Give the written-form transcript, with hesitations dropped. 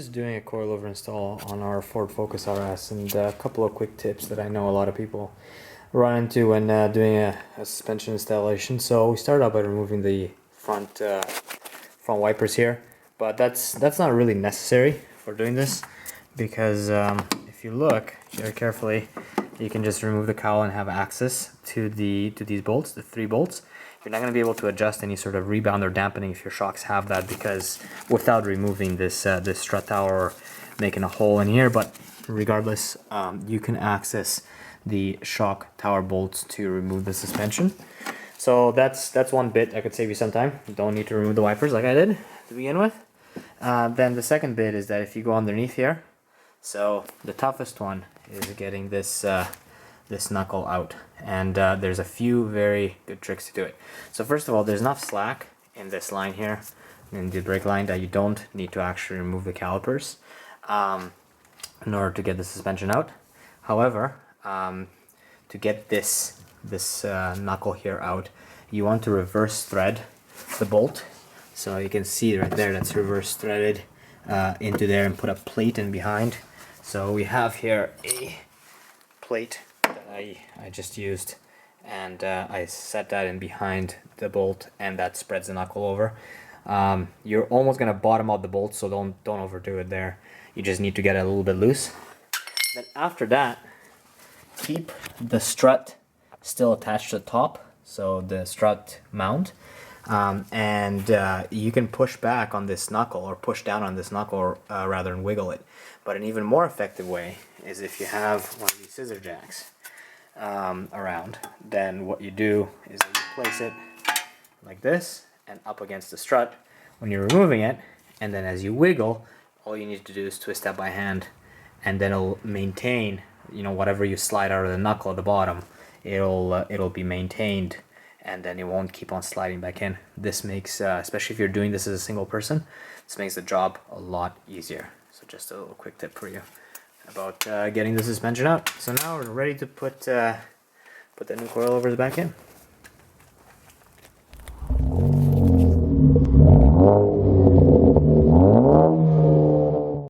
just doing a coilover install on our Ford Focus RS, and a couple of quick tips that I know a lot of people run into when doing a suspension installation. So we started out by removing the front wipers here, but that's not really necessary for doing this, because if you look very carefully, you can just remove the cowl and have access to these bolts, the 3 bolts. You're not going to be able to adjust any sort of rebound or dampening if your shocks have that, because without removing this this strut tower or making a hole in here. But regardless, you can access the shock tower bolts to remove the suspension. So that's one bit that could save you some time. You don't need to remove the wipers like I did to begin with. Then the second bit is that if you go underneath here, so the toughest one is getting this this knuckle out, and there's a few very good tricks to do it. So first of all, there's enough slack in this line here, in the brake line, that you don't need to actually remove the calipers in order to get the suspension out. However, to get this knuckle here out, you want to reverse thread the bolt. So you can see right there, that's reverse threaded into there, and put a plate in behind. So we have here a plate that I just used, and I set that in behind the bolt, and that spreads the knuckle over. You're almost gonna bottom out the bolt, so don't overdo it there. You just need to get it a little bit loose. Then after that, keep the strut still attached to the top, so the strut mount, and you can push back on this knuckle, or push down on this knuckle rather than wiggle it. But an even more effective way is if you have one of these scissor jacks around. Then what you do is that you place it like this and up against the strut when you're removing it, and then as you wiggle, all you need to do is twist that by hand, and then it'll maintain, you know, whatever you slide out of the knuckle at the bottom, it'll be maintained, and then it won't keep on sliding back in. This makes, especially if you're doing this as a single person, this makes the job a lot easier. So just a little quick tip for you about getting the suspension out. So now we're ready to put the new coilovers back in.